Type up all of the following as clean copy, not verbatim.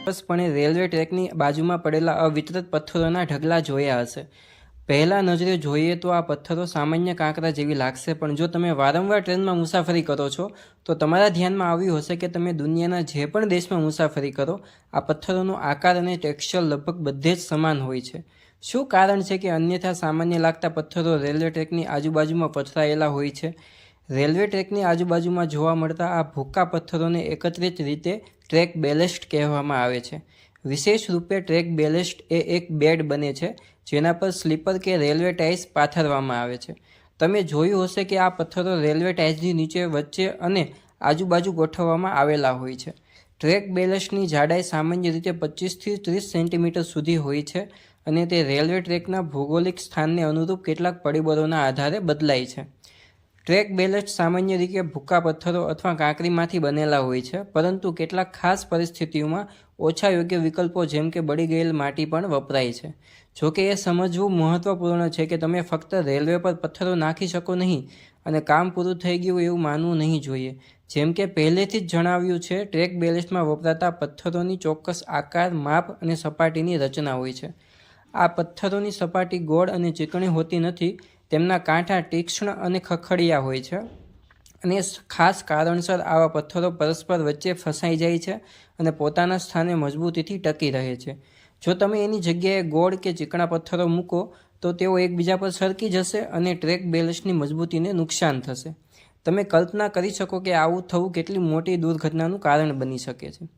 ચોક્કસપણે રેલવે ટ્રેકની બાજુમાં પડેલા અવિતરિત પથ્થરોના ઢગલા જોયા હશે. પહેલા નજરે જોઈએ તો આ પથ્થરો સામાન્ય કાંકરા જેવી લાગશે, પણ જો તમે વારંવાર ટ્રેનમાં મુસાફરી કરો છો તો તમારા ધ્યાનમાં આવ્યું હશે કે તમે દુનિયાના જે પણ દેશમાં મુસાફરી કરો, આ પથ્થરોનો આકાર અને ટેક્સચર લગભગ બધે જ સમાન હોય છે. શું કારણ છે કે અન્યથા સામાન્ય લાગતા પથ્થરો રેલવે ટ્રેકની આજુબાજુમાં પથરાયેલા હોય છે? રેલવે ટ્રેકની આજુબાજુમાં જોવા મળતા આ ભૂક્કા પથ્થરોને એકત્રિત રીતે ટ્રેક બેલેસ્ટ કહેવામાં આવે છે. વિશેષ રૂપે ટ્રેક બેલેસ્ટ એ એક બેડ બને છે જેના પર સ્લીપર કે રેલવે ટાઇલ્સ પાથરવામાં આવે છે. તમે જોયું હશે કે આ પથ્થરો રેલવે ટાઇલ્સની નીચે, વચ્ચે અને આજુબાજુ ગોઠવવામાં આવેલા હોય છે. ટ્રેક બેલેસ્ટની જાડાઈ સામાન્ય રીતે 25થી 30 સેન્ટીમીટર સુધી હોય છે અને તે રેલવે ટ્રેકના ભૌગોલિક સ્થાનને અનુરૂપ કેટલાક પરિબળોના આધારે બદલાય છે. ટ્રેક બેલેસ્ટ સામાન્ય રીતે ભૂક્કા પથ્થરો અથવા કાંકરીમાંથી બનેલા હોય છે, પરંતુ કેટલાક ખાસ પરિસ્થિતિઓમાં ઓછા યોગ્ય વિકલ્પો જેમ કે બળી ગયેલ માટી પણ વપરાય છે. જોકે એ સમજવું મહત્વપૂર્ણ છે કે તમે ફક્ત રેલવે પર પથ્થરો નાખી શકો નહીં અને કામ પૂરું થઈ ગયું એવું માનવું નહીં જોઈએ. જેમ કે પહેલેથી જ જણાવ્યું છે, ટ્રેક બેલેસ્ટમાં વપરાતા પથ્થરોની ચોક્કસ આકાર, માપ અને સપાટીની રચના હોય છે. આ પથ્થરોની સપાટી ગોળ અને ચીકણી હોતી નથી. તેમના કાંઠા તીક્ષ્ણ અને ખખડિયા હોય છે અને ખાસ કારણસર આવા પથ્થરો પરસ્પર વચ્ચે ફસાઈ જાય છે અને પોતાના સ્થાને મજબૂતીથી ટકી રહે છે. જો તમે એની જગ્યાએ ગોળ કે ચીકણા પથ્થરો મૂકો તો તેઓ એકબીજા પર સરકી જશે અને ટ્રેક બેલેન્સની મજબૂતીને નુકસાન થશે. તમે કલ્પના કરી શકો કે આવું થવું કેટલી મોટી દુર્ઘટનાનું કારણ બની શકે છે.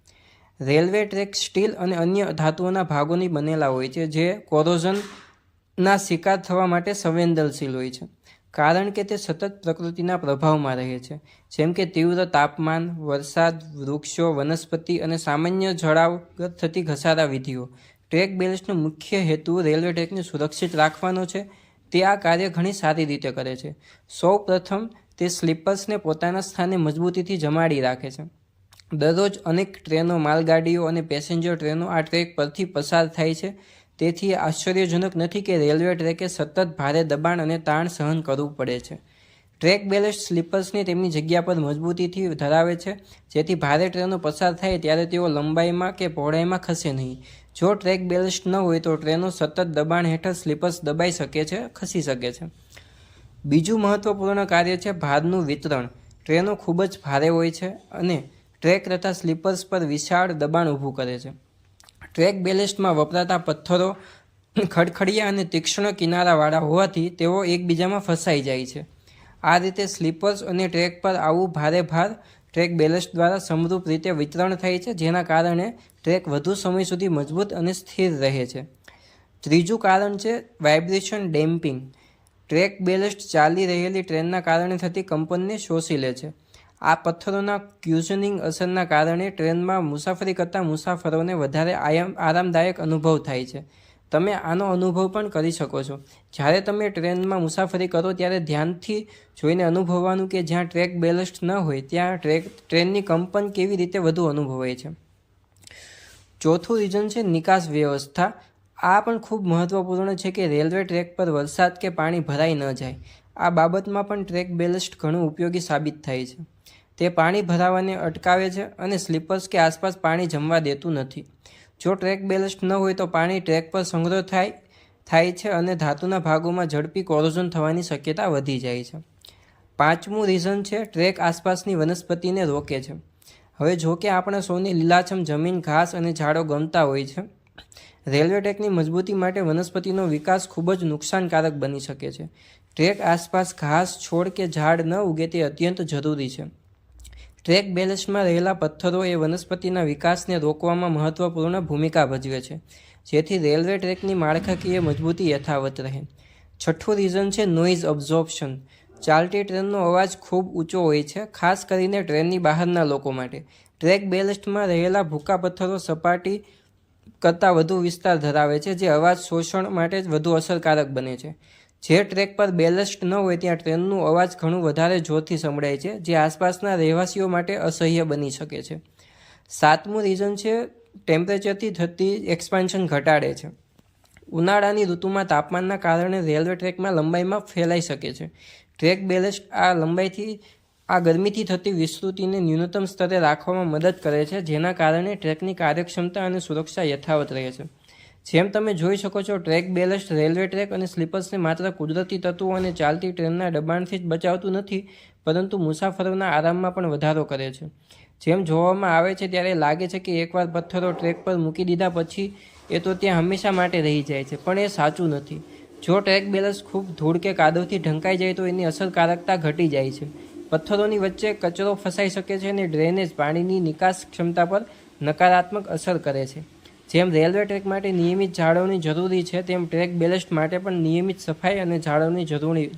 રેલવે ટ્રેક સ્ટીલ અને અન્ય ધાતુઓના ભાગોની બનેલા હોય છે જે કોરોઝનના શિકાર થવા માટે સંવેદનશીલ હોય છે, કારણ કે તે સતત પ્રકૃતિના પ્રભાવમાં રહે છે, જેમ કે તીવ્ર તાપમાન, વરસાદ, વૃક્ષો, વનસ્પતિ અને સામાન્ય જળાવગત થતી ઘસારા વિધિઓ. ટ્રેક બેલેન્સનો મુખ્ય હેતુ રેલવે ટ્રેકને સુરક્ષિત રાખવાનો છે. તે આ કાર્ય ઘણી સારી રીતે કરે છે. સૌ પ્રથમ, તે સ્લીપર્સને પોતાના સ્થાને મજબૂતીથી જમાડી રાખે છે. દરરોજ અનેક ટ્રેનો, માલગાડીઓ અને પેસેન્જર ટ્રેનો આ ટ્રેક પરથી પસાર થાય છે. તેથી આશ્ચર્યજનક નથી કે રેલવે ટ્રેકે સતત ભારે દબાણ અને તાણ સહન કરવું પડે છે. ટ્રેક બેલેસ્ટ સ્લીપર્સને તેમની જગ્યા પર મજબૂતીથી ધરાવે છે, જેથી ભારે ટ્રેનો પસાર થાય ત્યારે તેઓ લંબાઈમાં કે પહોળાઈમાં ખસે નહીં. જો ટ્રેક બેલેસ્ટ ન હોય તો ટ્રેનો સતત દબાણ હેઠળ સ્લીપર્સ દબાઈ શકે છે, ખસી શકે છે. બીજું મહત્વપૂર્ણ કાર્ય છે ભારનું વિતરણ. ટ્રેનો ખૂબ જ ભારે હોય છે અને ટ્રેક તથા સ્લીપર્સ પર વિશાળ દબાણ ઊભું કરે છે. ટ્રેક બેલેસ્ટમાં વપરાતા પથ્થરો ખડખડિયા અને તીક્ષ્ણ કિનારાવાળા હોવાથી તેઓ એકબીજામાં ફસાઈ જાય છે. આ રીતે સ્લીપર્સ અને ટ્રેક પર આવું ભારે ભાર ટ્રેક બેલેસ્ટ દ્વારા સમરૂપ રીતે વિતરણ થાય છે, જેના કારણે ટ્રેક વધુ સમય સુધી મજબૂત અને સ્થિર રહે છે. ત્રીજું કારણ છે વાઇબ્રેશન ડેમ્પિંગ. ટ્રેક બેલેસ્ટ ચાલી રહેલી ટ્રેનના કારણે થતી કંપનને શોષી લે છે. આ પથ્થરોના ક્યુશનિંગ અસરના કારણે ટ્રેનમાં મુસાફરી કરતા મુસાફરોને વધારે આરામદાયક અનુભવ થાય છે. તમે આનો અનુભવ પણ કરી શકો છો. જ્યારે તમે ટ્રેનમાં મુસાફરી કરો ત્યારે ધ્યાનથી જોઈને અનુભવવાનું કે જ્યાં ટ્રેક બેલેસ્ટ ન હોય ત્યાં ટ્રેનની કંપન કેવી રીતે વધુ અનુભવાય છે. ચોથું રીઝન છે નિકાસ વ્યવસ્થા. આ પણ ખૂબ મહત્વપૂર્ણ છે કે રેલવે ટ્રેક પર વરસાદ કે પાણી ભરાઈ ન જાય. આ બાબતમાં પણ ટ્રેક બેલેસ્ટ ઘણું ઉપયોગી સાબિત થાય છે. તે પાણી ભરાવાને અટકાવે છે અને સ્લીપર્સ કે આસપાસ પાણી જમવા દેતું નથી. જો ટ્રેક બેલેસ્ટ ન હોય તો પાણી ટ્રેક પર સંગ્રહ થાય છે અને ધાતુના ભાગોમાં ઝડપી કોરોઝન થવાની શક્યતા વધી જાય છે. પાંચમું રીઝન છે ટ્રેક આસપાસની વનસ્પતિને રોકે છે. હવે જો કે આપણે સૌને લીલાછમ જમીન, ઘાસ અને ઝાડો ગમતા હોય છે, રેલવે ટ્રેકની મજબૂતી માટે વનસ્પતિનો વિકાસ ખૂબ જ નુકસાનકારક બની શકે છે. ટ્રેક આસપાસ ઘાસ, છોડ કે ઝાડ ન ઉગે તે અત્યંત જરૂરી છે. ટ્રેક બેલેન્સમાં રહેલા પથ્થરો એ વનસ્પતિના વિકાસને રોકવામાં મહત્વપૂર્ણ ભૂમિકા ભજવે છે, જેથી રેલવે ટ્રેકની માળખાકીય મજબૂતી યથાવત રહે. છઠ્ઠું રીઝન છે નોઇઝ અબ્ઝોર્પ્શન. ચાલતી ટ્રેનનો અવાજ ખૂબ ઊંચો હોય છે, ખાસ કરીને ટ્રેનની બહારના લોકો માટે. ટ્રેક બેલેન્સમાં રહેલા ભૂકા પથ્થરો સપાટી કરતાં વધુ વિસ્તાર ધરાવે છે, જે અવાજ શોષણ માટે વધુ અસરકારક બને છે. જે ટ્રેક પર બેલેસ્ટ ન હોય ત્યાં ટ્રેનનું અવાજ ઘણું વધારે જોરથી સંભળાય છે, જે આસપાસના રહેવાસીઓ માટે અસહ્ય બની શકે છે. સાતમું રીઝન છે ટેમ્પરેચરથી થતી એક્સપાન્શન ઘટાડે છે. ઉનાળાની ઋતુમાં તાપમાનના કારણે રેલવે ટ્રેકમાં લંબાઈમાં ફેલાઈ શકે છે. ટ્રેક બેલેસ્ટ આ લંબાઈથી આ ગરમીથી થતી વિસ્તૃતિને ન્યૂનતમ સ્તરે રાખવામાં મદદ કરે છે, જેના કારણે ટ્રેકની કાર્યક્ષમતા અને સુરક્ષા યથાવત રહે છે. જેમ તમે જોઈ શકો છો, ટ્રેક બેલેસ્ટ રેલવે ટ્રેક અને સ્લીપર્સને માત્ર કુદરતી તત્વો અને ચાલતી ટ્રેનના દબાણથી જ બચાવતું નથી, પરંતુ મુસાફરોના આરામમાં પણ વધારો કરે છે. જેમ જોવામાં આવે છે ત્યારે લાગે છે કે એકવાર પથ્થરો ટ્રેક પર મૂકી દીધા પછી એ તો ત્યાં હંમેશા માટે રહી જાય છે, પણ એ સાચું નથી. જો ટ્રેક બેલેસ્ટ ખૂબ ધૂળ કે કાદવથી ઢંકાઈ જાય તો એની અસરકારકતા ઘટી જાય છે. પથ્થરોની વચ્ચે કચરો ફસાઈ શકે છે અને ડ્રેનેજ પાણીની નિકાસ ક્ષમતા પર નકારાત્મક અસર કરે છે. જેમ રેલવે ટ્રેક માટે નિયમિત જાળવણી જરૂરી છે, તેમ ટ્રેક બેલેસ્ટ માટે પણ નિયમિત સફાઈ અને જાળવણી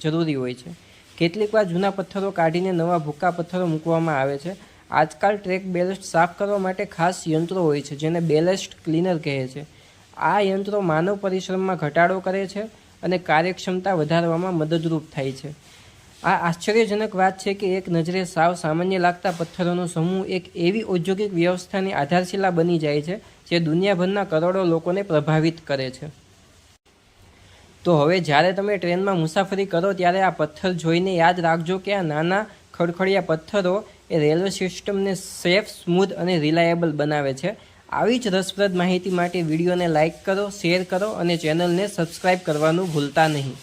જરૂરી હોય છે. કેટલીકવાર જૂના પથ્થરો કાઢીને નવા ભૂકા પથ્થરો મૂકવામાં આવે છે. આજકાલ ટ્રેક બેલેસ્ટ સાફ કરવા માટે ખાસ યંત્રો હોય છે, જેને બેલેસ્ટ ક્લીનર કહે છે. આ યંત્રો માનવ પરિશ્રમમાં ઘટાડો કરે છે અને કાર્યક્ષમતા વધારવામાં મદદરૂપ થાય છે. આ આશ્ચર્યજનક વાત છે કે એક નજરે સાવ સામાન્ય લાગતા પથ્થરોનો સમૂહ એક એવી ઔદ્યોગિક વ્યવસ્થાની આધારશિલા બની જાય છે જે દુનિયાભરના કરોડો લોકોને પ્રભાવિત કરે છે. તો હવે જ્યારે તમે ટ્રેનમાં મુસાફરી કરો ત્યારે આ પથ્થર જોઈને યાદ રાખજો કે આ નાના ખડખડિયા પથ્થરો એ રેલવે સિસ્ટમને સેફ, સ્મૂધ અને રિલાયેબલ બનાવે છે. આવી જ રસપ્રદ માહિતી માટે વિડીયોને લાઇક કરો, શેર કરો અને ચેનલને સબસ્ક્રાઈબ કરવાનું ભૂલતા નહીં.